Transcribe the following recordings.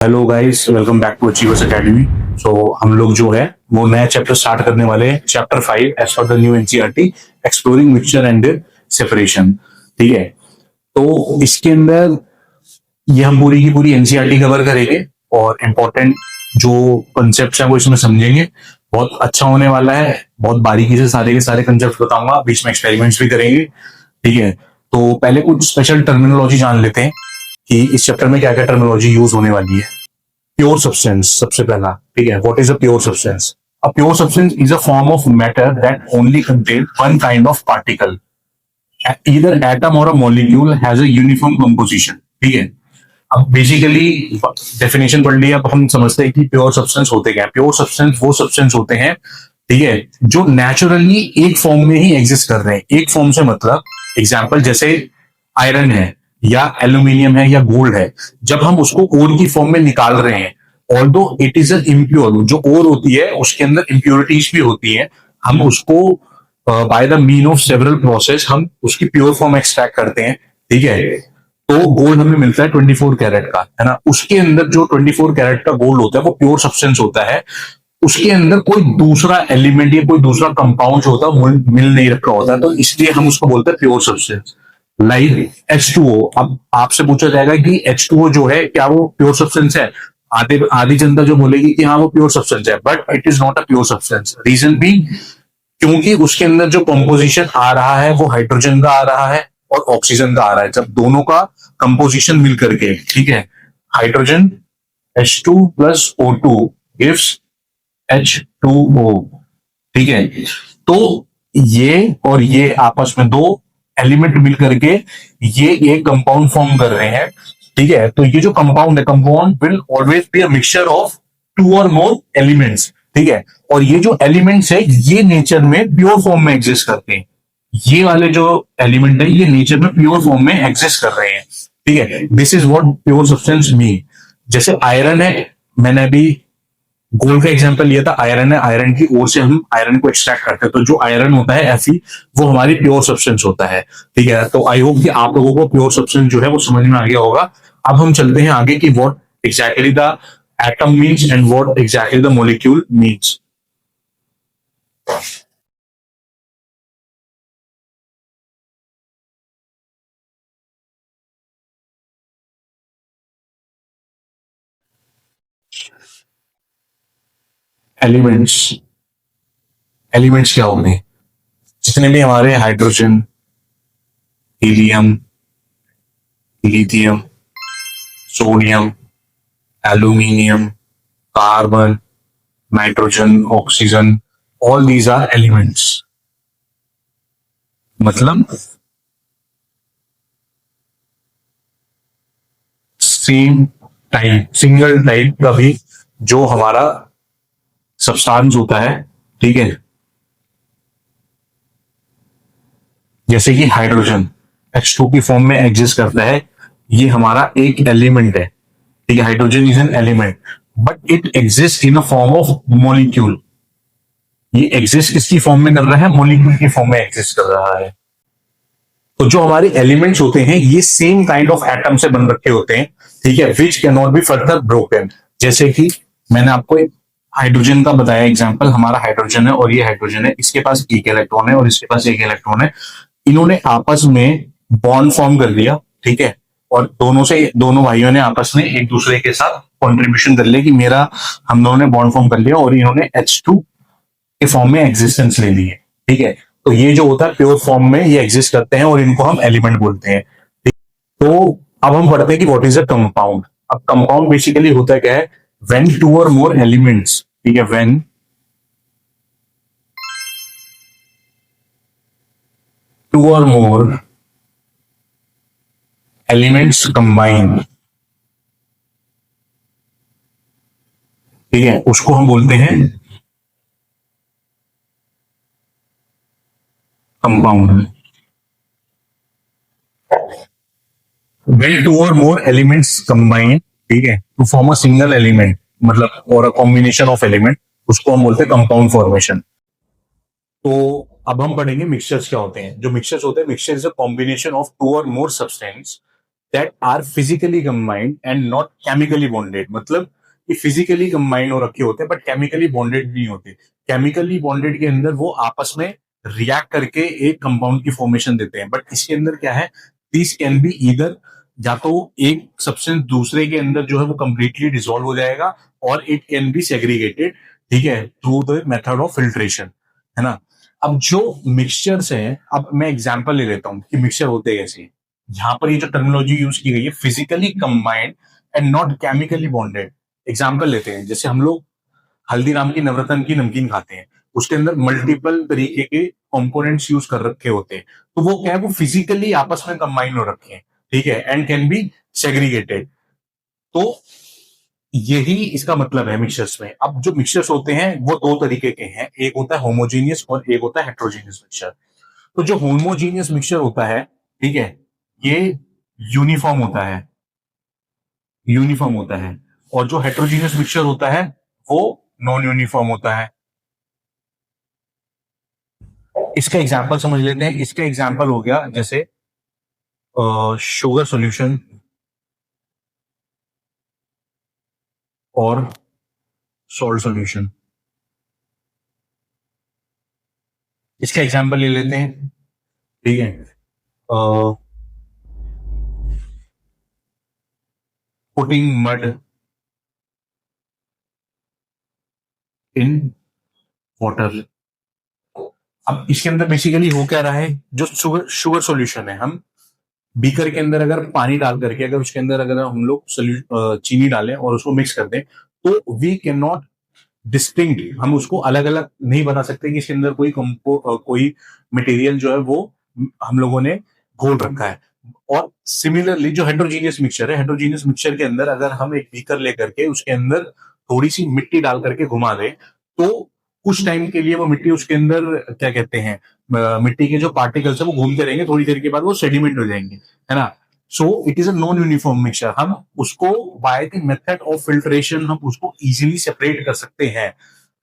Hello guys, welcome back to Achievers Academy. So हम लोग जो है वो नया चैप्टर स्टार्ट करने वाले हैं, chapter 5 as per the new NCERT, exploring mixture and separation. ठीक है, तो इसके अंदर ये हम पूरी की पूरी एनसीईआरटी कवर करेंगे और इम्पोर्टेंट जो कॉन्सेप्ट है वो इसमें समझेंगे। बहुत अच्छा होने वाला है, बहुत बारीकी से सारे के सारे कंसेप्ट बताऊंगा, बीच में एक्सपेरिमेंट्स भी करेंगे। ठीक है, तो पहले कुछ स्पेशल टर्मिनोलॉजी जान लेते हैं कि इस चैप्टर में क्या क्या टर्मिनोलॉजी यूज होने वाली है। प्योर सब्सटेंस सबसे पहला। ठीक है, what is a pure substance? A pure substance is a form of matter that only contain one kind of particle, either atom or a molecule has a uniform composition। ठीक है, अब basically definition पढ़ लिया, अब हम समझते हैं कि प्योर सब्सटेंस होते क्या है। प्योर सब्सटेंस वो सब्सटेंस होते हैं, ठीक है, जो नेचुरली एक फॉर्म में ही एग्जिस्ट कर रहे हैं। एक फॉर्म से मतलब एग्जाम्पल जैसे आयरन है या एल्यूमिनियम है या गोल्ड है, जब हम उसको ओर की फॉर्म में निकाल रहे हैं, although it is a impure, जो ओर होती है उसके अंदर इम्प्योरिटीज भी होती है, हम उसको by the mean of several process हम उसकी प्योर फॉर्म एक्सट्रैक्ट करते हैं। ठीक है, तो गोल्ड हमें मिलता है 24 कैरेट का, है ना। उसके अंदर जो 24 कैरेट का गोल्ड होता है वो प्योर सब्सटेंस होता है। उसके अंदर कोई दूसरा एलिमेंट या कोई दूसरा कंपाउंड जो होता है मिल नहीं रखा होता है, तो इसलिए हम उसको बोलते हैं प्योर सब्सटेंस। लाइक H2O, अब आपसे पूछा जाएगा कि H2O जो है क्या वो प्योर सब्सटेंस है? आधे आधी जनता जो बोलेगी कि हाँ वो प्योर सब्सटेंस है, but it is not a pure substance. Reason भी क्योंकि उसके अंदर जो कॉम्पोजिशन आ रहा है वो हाइड्रोजन का आ रहा है और ऑक्सीजन का आ रहा है। जब दोनों का कंपोजिशन मिल करके, ठीक है, hydrogen H2 plus O2 gives H2O। ठीक है, तो ये और ये आपस में दो एलिमेंट मिल करके ये एक कंपाउंड फॉर्म कर रहे हैं। ठीक है, तो ये जो कंपाउंड है, compound will always be a mixture of two और मोर एलिमेंट्स। ठीक है, और ये जो एलिमेंट्स है ये नेचर में प्योर फॉर्म में एग्जिस्ट करते हैं। ये वाले जो एलिमेंट है ये नेचर में प्योर फॉर्म में एग्जिस्ट कर रहे हैं। ठीक है, this is what pure substance mean. जैसे आयरन है, मैंने अभी गोल्ड का एग्जांपल लिया था। आयरन है, आयरन की ओर से हम आयरन को एक्सट्रैक्ट करते हैं, तो जो आयरन होता है Fe वो हमारी प्योर सब्सटेंस होता है। ठीक है, तो आई होप कि आप लोगों को प्योर सब्सटेंस जो है वो समझ में आ गया होगा। अब हम चलते हैं आगे कि what exactly the atom means and what exactly the molecule means. Elements, elements क्या होंगे? जितने भी हमारे hydrogen, helium, lithium, sodium, aluminium, carbon, nitrogen, oxygen, all these are elements. मतलब सेम टाइप, सिंगल टाइप का भी जो हमारा सब्सटेंस होता है। ठीक है, जैसे कि हाइड्रोजन H2 की फॉर्म में एग्जिस्ट करता है, ये हमारा एक एलिमेंट है। ठीक है, hydrogen is an element but it exist in a form of molecule. ये एग्जिस्ट किसकी फॉर्म में कर रहा है? मॉलिक्यूल की फॉर्म में एग्जिस्ट कर रहा है। तो जो हमारे एलिमेंट्स होते हैं ये सेम काइंड ऑफ एटम से बन रखे होते हैं। ठीक है, which can not be further broken. जैसे कि मैंने आपको एक हाइड्रोजन का बताया एग्जांपल, हमारा हाइड्रोजन है और ये हाइड्रोजन है, इसके पास एक इलेक्ट्रॉन है और इसके पास एक इलेक्ट्रॉन है। इन्होंने आपस में बॉन्ड फॉर्म कर लिया। ठीक है, और दोनों भाइयों ने आपस में एक दूसरे के साथ कॉन्ट्रीब्यूशन कर लिया कि मेरा, हम दोनों ने बॉन्ड फॉर्म कर लिया और इन्होंने H2 के फॉर्म में एग्जिस्टेंस ले ली है। ठीक है, तो ये जो होता है प्योर फॉर्म में ये एग्जिस्ट करते हैं और इनको हम एलिमेंट बोलते हैं। तो अब हम पढ़ते हैं कि व्हाट इज अ कंपाउंड। अब कंपाउंड बेसिकली होता है क्या है? व्हेन टू और मोर एलिमेंट्स, ठीक है, व्हेन टू और मोर एलिमेंट्स कंबाइन, ठीक है, उसको हम बोलते हैं कंपाउंड। व्हेन टू और मोर एलिमेंट्स कंबाइन, ठीक है, to form a single element, मतलब और अ कॉम्बिनेशन ऑफ एलिमेंट, उसको हम बोलते हैं कंपाउंड फॉर्मेशन। तो अब हम पढ़ेंगे मिक्सचर्स क्या होते हैं। जो मिक्सचर्स होते हैं, mixture is a combination of two और more substances that are physically combined and not chemically bonded. मतलब ये फिजिकली कंबाइंड हो रखे होते हैं बट केमिकली बॉन्डेड नहीं होते। केमिकली बॉन्डेड के अंदर वो आपस में रिएक्ट करके एक कंपाउंड की फॉर्मेशन देते हैं, बट इसके अंदर क्या है, दिस कैन बी ईदर, या तो एक सब्सटेंस दूसरे के अंदर जो है वो कंप्लीटली डिसॉल्व हो जाएगा, और इट कैन बी सेग्रीगेटेड, ठीक है, through the method of filtration, है ना। अब जो मिक्सचर्स हैं, अब मैं एग्जांपल ले लेता हूं कि मिक्सचर होते कैसे हैं। यहाँ पर ये जो टर्मिनोलॉजी यूज की गई है, physically combined and not chemically bonded. Example लेते हैं, जैसे हम लोग हल्दीराम की नवरत्न की नमकीन खाते हैं, उसके अंदर मल्टीपल तरीके के कंपोनेंट्स यूज कर रखे होते हैं, तो वो क्या है, वो फिजिकली आपस में कंबाइन हो रखे हैं, ठीक है, एंड कैन बी सेग्रीगेटेड। तो यही इसका मतलब है मिक्सचर्स में। अब जो मिक्सचर्स होते हैं वो दो तरीके के हैं, एक होता है होमोजीनियस और एक होता है हेट्रोजीनियस मिक्सचर। तो जो होमोजीनियस मिक्सचर होता है, ठीक है, ये यूनिफॉर्म होता है, यूनिफॉर्म होता है, और जो हेट्रोजीनियस मिक्सचर होता है वो नॉन यूनिफॉर्म होता है। इसका एग्जांपल समझ लेते हैं। इसका एग्जांपल हो गया जैसे शुगर सॉल्यूशन और सॉल्ट सॉल्यूशन। इसका एग्जांपल ले लेते हैं, ठीक है, पुटिंग मड इन वाटर। अब इसके अंदर बेसिकली हो क्या रहा है, जो शुगर शुगर सॉल्यूशन है, हम बीकर के अंदर अगर पानी डाल करके, अगर उसके अंदर अगर हम लोग चीनी डालें और उसको मिक्स कर दें, तो वी कैन नॉट डिस्टिंक्ट, हम उसको अलग अलग नहीं बता सकते कि इसके अंदर कोई मटेरियल जो है वो हम लोगों ने घोल रखा है। और सिमिलरली जो हेट्रोजीनियस मिक्सचर है, हेट्रोजीनियस मिक्सचर के अंदर अगर हम एक बीकर लेकर के उसके अंदर थोड़ी सी मिट्टी डाल करके घुमा दें, तो कुछ टाइम के लिए वो मिट्टी उसके अंदर क्या कहते हैं, मिट्टी के जो पार्टिकल्स है वो घूमते रहेंगे, थोड़ी देर के बाद वो सेडिमेंट हो जाएंगे, है ना। So it is a non uniform mixture. हम उसको by the method of filtration हम उसको इजीली सेपरेट कर सकते हैं।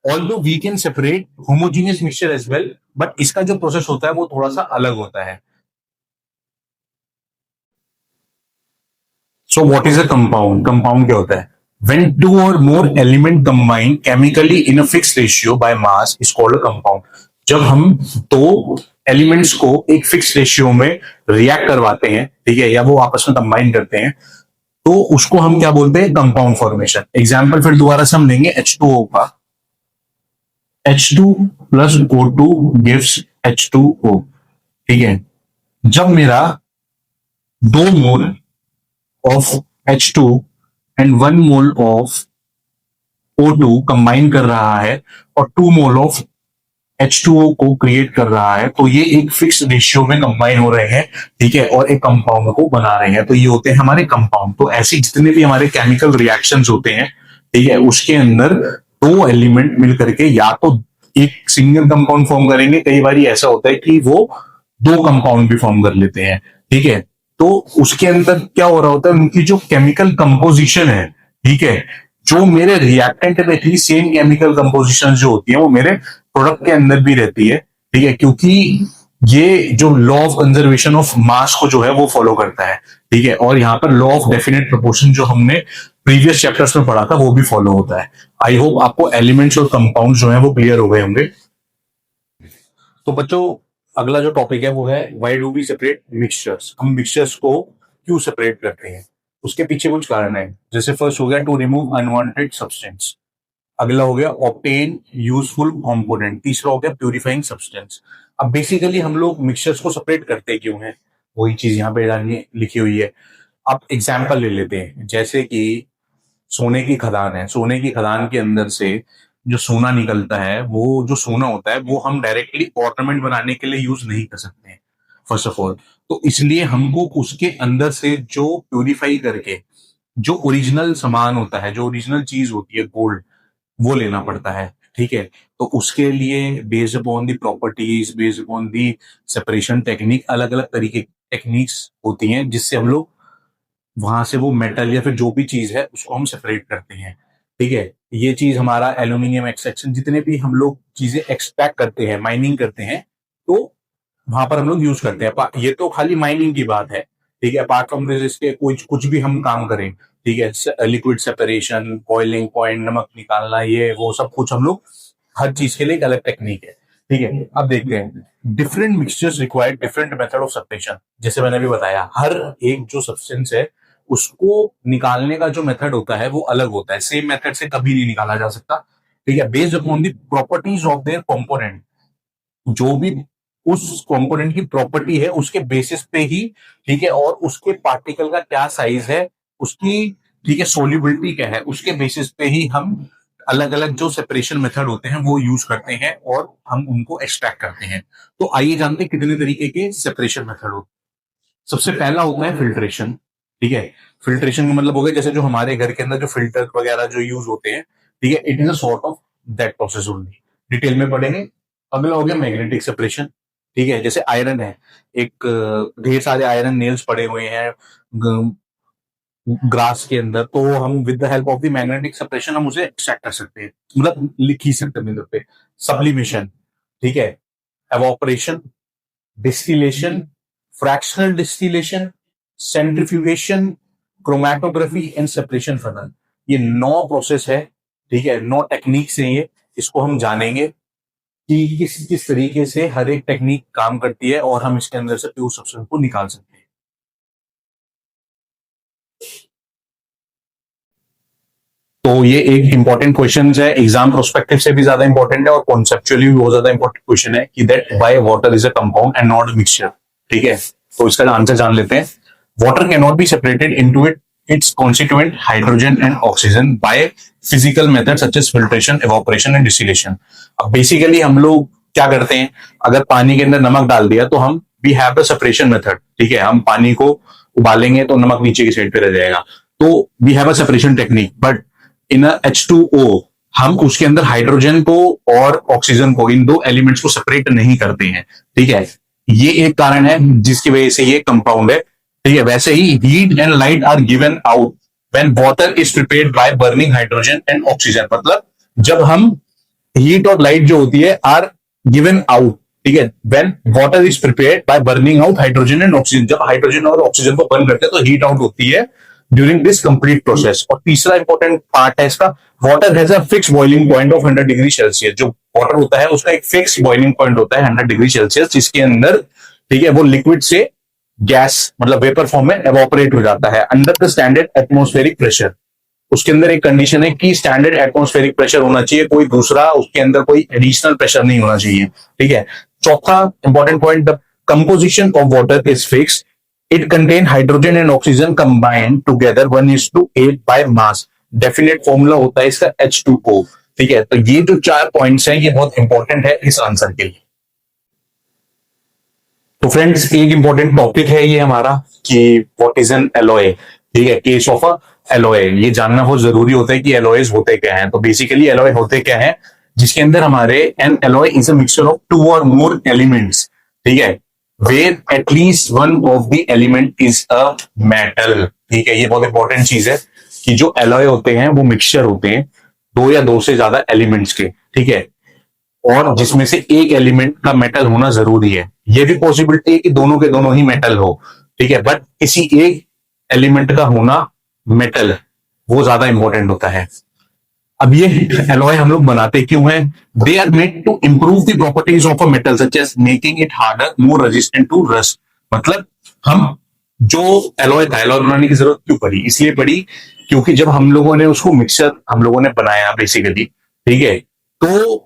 Although we can separate homogeneous mixture as well, but इसका जो प्रोसेस होता है वो थोड़ा सा अलग होता है। So what is a compound? Compound क्या होता है? When two or more element combine chemically in a fixed ratio by mass is called a compound. जब हम दो एलिमेंट्स को एक फिक्स रेशियो में रिएक्ट करवाते हैं, ठीक है, या वो आपस में कंबाइन करते हैं, तो उसको हम क्या बोलते हैं? Compound formation. एग्जाम्पल फिर दोबारा से हम लेंगे H2O का। H2 plus O2 gives H2O, ठीक है। जब मेरा 2 mole of H2 and 1 mole of O2 combine कर रहा है और 2 मोल ऑफ H2O को क्रिएट कर रहा है, तो ये एक फिक्स रेशियो में कंबाइन हो रहे हैं, ठीक है, और एक कंपाउंड को बना रहे हैं, तो ये होते हैं हमारे कंपाउंड। तो ऐसे जितने भी हमारे केमिकल रिएक्शंस होते हैं, ठीक है, उसके अंदर दो एलिमेंट मिल करके या तो एक सिंगल कंपाउंड फॉर्म करेंगे, कई बार ऐसा होता है कि वो दो कंपाउंड भी फॉर्म कर लेते हैं, ठीक है। तो उसके अंदर क्या हो रहा होता है, उनकी जो केमिकल कंपोजिशन है, ठीक है, जो मेरे रिएक्टेंट में थी सेम केमिकल कंपोजिशन जो होती है वो मेरे प्रोडक्ट के अंदर भी रहती है, ठीक है, क्योंकि ये जो law of conservation of mass को जो है वो फॉलो करता है, ठीक है, और यहाँ पर लॉ ऑफ डेफिनेट प्रोपोर्शन जो हमने प्रीवियस चैप्टर्स में पढ़ा था वो भी फॉलो होता है। आई होप आपको एलिमेंट्स और कंपाउंड जो है वो क्लियर हो गए होंगे। तो बच्चों, अगला जो टॉपिक है वो है why do we separate mixtures. हम मिक्सचर्स को क्यों सेपरेट करते हैं, उसके पीछे कुछ कारण है। जैसे फर्स्ट हो गया टू रिमूव अनवांटेड सब्सटेंस, अगला हो गया ऑब्टेन यूजफुल कंपोनेंट, तीसरा हो गया प्यूरिफाइंग सब्सटेंस। अब बेसिकली हम लोग मिक्सचर्स को सेपरेट करते क्यों हैं, वही चीज यहाँ पे लिखी हुई है। अब एग्जाम्पल ले लेते हैं, जैसे कि सोने की खदान है, सोने की खदान के अंदर से जो सोना निकलता है, वो जो सोना होता है वो हम डायरेक्टली ऑर्नामेंट बनाने के लिए यूज नहीं कर सकते हैं, फर्स्ट ऑफ ऑल। तो इसलिए हमको उसके अंदर से जो प्यूरिफाई करके जो ओरिजिनल सामान होता है, जो ओरिजिनल चीज होती है, गोल्ड, वो लेना पड़ता है, ठीक है। तो उसके लिए based upon the properties, based upon the separation technique, अलग अलग तरीके की टेक्निक्स होती हैं जिससे हम लोग वहां से वो मेटल या फिर जो भी चीज है उसको हम सेपरेट करते हैं, ठीक है। ये चीज हमारा एल्यूमिनियम एक्सट्रैक्शन, जितने भी हम लोग चीजें एक्सट्रैक्ट करते हैं, माइनिंग करते हैं, तो वहां पर हम लोग यूज करते हैं। ये तो खाली माइनिंग की बात है, ठीक है, अपार्ट फ्रॉम दिस इसके कुछ कुछ भी हम काम करें, ठीक है, लिक्विड सेपरेशन, बॉइलिंग पॉइंट, नमक निकालना, ये वो सब कुछ हम लोग, हर चीज के लिए एक अलग टेक्निक है। ठीक है, अब देखते हैं different mixtures require different method of separation. जैसे मैंने भी बताया, हर एक जो सब्सटेंस है उसको निकालने का जो मेथड होता है वो अलग होता है, सेम मेथड से कभी नहीं निकाला जा सकता। ठीक है, based upon the properties of their component, जो भी उस कंपोनेंट की प्रॉपर्टी है उसके बेसिस पे ही, ठीक है, और उसके पार्टिकल का क्या साइज है, उसकी, ठीक है, सोल्यूबिलिटी क्या है, उसके बेसिस पे ही हम अलग अलग जो सेपरेशन मेथड होते हैं वो यूज करते हैं और हम उनको एक्सट्रैक्ट करते हैं। तो आइए जानते हैं कितने तरीके के सेपरेशन मेथड होते हैं। सबसे पहला होता है फिल्ट्रेशन। ठीक है, फिल्ट्रेशन का मतलब हो गया जैसे जो हमारे घर के अंदर जो फिल्टर वगैरह जो यूज होते हैं, ठीक है, it is a sort of that process only. Detail में पढ़ेंगे। अगला हो गया मैग्नेटिक सेपरेशन। ठीक है, जैसे आयरन है, एक ढेर सारे आयरन नेल्स पड़े हुए हैं ग्रास के अंदर, तो हम with the help of the magnetic separation हम उसे एक्सट्रैक्ट कर सकते हैं, मतलब लिख ही सकते हैं पे। सब्लिमेशन, ठीक है, evaporation, distillation, fractional distillation, centrifugation, chromatography and separation funnel, ये 9 प्रोसेस है। ठीक है, 9 टेक्निक्स हैं ये। इसको हम जानेंगे कि किस किस तरीके से हर एक टेक्निक काम करती है और हम इसके अंदर से प्योर सब्सटेंस को निकाल सकते हैं। तो ये एक इंपॉर्टेंट क्वेश्चन है, एग्जाम प्रोस्पेक्टिव से भी ज्यादा इंपॉर्टेंट है और कॉन्सेप्चुअली भी बहुत ज्यादा इंपॉर्टेंट क्वेश्चन है कि that why water is a compound and not a mixture. ठीक है, तो इसका आंसर जान लेते हैं। Water can not be separated into its constituent hydrogen and oxygen by physical methods such as filtration, evaporation and distillation। अब basically हम लोग क्या करते हैं, अगर पानी के अंदर नमक डाल दिया तो हम we have the separation method. ठीक है, हम पानी को उबालेंगे तो नमक नीचे की साइड पे रह जाएगा, तो we have a separation technique. But in a H2O हम उसके अंदर हाइड्रोजन को और ऑक्सीजन को, इन दो एलिमेंट्स को सेपरेट नहीं करते हैं। ठीक है, ये एक कारण है जिसकी वजह से ये कंपाउंड है। ठीक है, वैसे ही heat and light are given out when water is prepared by burning hydrogen and oxygen. मतलब जब हम हीट और लाइट जो होती है आर गिवन आउट, ठीक है, when water is prepared by burning out hydrogen and oxygen, जब हाइड्रोजन और ऑक्सीजन को बर्न करते हैं तो हीट आउट होती है ड्यूरिंग दिस कंप्लीट प्रोसेस। और तीसरा इंपॉर्टेंट पार्ट है इसका, water has a fix boiling point of 100 degree Celsius. जो वाटर होता है उसका एक फिक्स बॉइलिंग पॉइंट होता है 100 डिग्री सेल्सियस, जिसके अंदर, ठीक है, वो लिक्विड से गैस मतलब वेपर फॉर्म में एवोपरेट हो जाता है under the standard atmospheric pressure. उसके अंदर एक कंडीशन है कि स्टैंडर्ड एटमॉस्फेरिक प्रेशर होना चाहिए, कोई दूसरा उसके अंदर कोई एडिशनल प्रेशर नहीं होना चाहिए। ठीक है, चौथा important point, the composition of water is fix, it contain hydrogen and oxygen combined together 1:8 by mass. Definite formula होता है इसका H2O। ठीक है, तो ये जो 4 पॉइंट्स हैं ये बहुत इंपॉर्टेंट है इस आंसर के लिए। तो फ्रेंड्स, एक इंपॉर्टेंट टॉपिक है ये हमारा कि व्हाट इज एन एलॉय। ठीक है, केस ऑफ अ एलॉय, ये जानना बहुत जरूरी होता है कि एलॉयज होते क्या हैं। तो बेसिकली एलॉय होते क्या हैं, जिसके अंदर हमारे an alloy is a mixture of 2 और मोर एलिमेंट्स। ठीक है, where at least one of the element is a metal. ठीक है, ये बहुत इंपॉर्टेंट चीज है कि जो एलॉय होते हैं वो मिक्सचर होते हैं 2 या 2 से ज्यादा एलिमेंट्स के। ठीक है, और जिसमें से एक एलिमेंट का मेटल होना जरूरी है। यह भी पॉसिबिलिटी है कि दोनों के दोनों ही मेटल हो। ठीक है, बट किसी एक एलिमेंट का होना मेटल वो ज्यादा इंपॉर्टेंट होता है। अब ये एलॉय हम लोग बनाते क्यों हैं? They are made to improve the properties of a metal such as making it harder, more resistant to rust. मतलब हम जो एलॉय था, एलॉय बनाने की जरूरत क्यों पड़ी? इसलिए पड़ी क्योंकि जब हम लोगों ने उसको मिक्सर हम लोगों ने बनाया बेसिकली, ठीक है, तो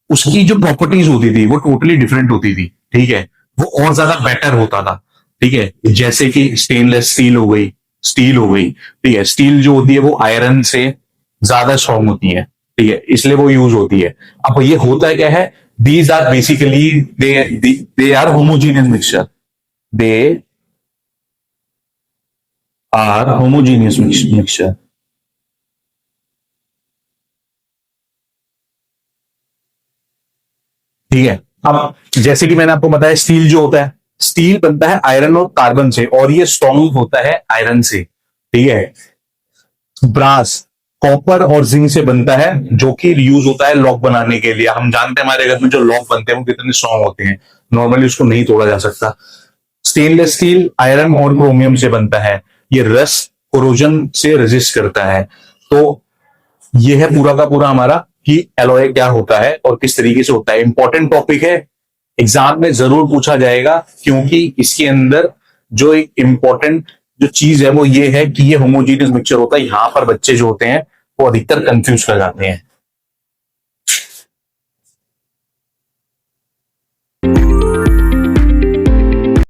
उसकी जो प्रॉपर्टीज होती थी वो टोटली डिफरेंट होती थी। ठीक है, वो और ज्यादा बेटर होता था। ठीक है, जैसे कि स्टेनलेस स्टील हो गई, स्टील हो गई। ठीक है, स्टील जो होती है वो आयरन से ज्यादा स्ट्रॉन्ग होती है। ठीक है, इसलिए वो यूज होती है। अब ये होता क्या है, these are basically they are homogeneous mixture, they are homogeneous mixture. ठीक है, अब जैसे कि मैंने आपको बताया स्टील जो होता है, स्टील बनता है आयरन और कार्बन से और ये स्ट्रॉन्ग होता है आयरन से। ठीक है, ब्रास कॉपर और जिंक से बनता है जो कि यूज होता है लॉक बनाने के लिए। हम जानते हैं हमारे घर में जो लॉक बनते हैं वो कितने स्ट्रॉन्ग होते हैं, नॉर्मली उसको नहीं तोड़ा जा सकता। स्टेनलेस स्टील आयरन और क्रोमियम से बनता है। ये रस्ट कोरोजन से रेजिस्ट करता है। तो ये है पूरा का पूरा हमारा कि एलॉय क्या होता है और किस तरीके से होता है। इंपॉर्टेंट टॉपिक है, एग्जाम में जरूर पूछा जाएगा, क्योंकि इसके अंदर जो एक इंपॉर्टेंट जो चीज है वो ये है कि ये होमोजीनियस मिक्सचर होता है। यहां पर बच्चे जो होते हैं वो अधिकतर कंफ्यूज कर जाते हैं।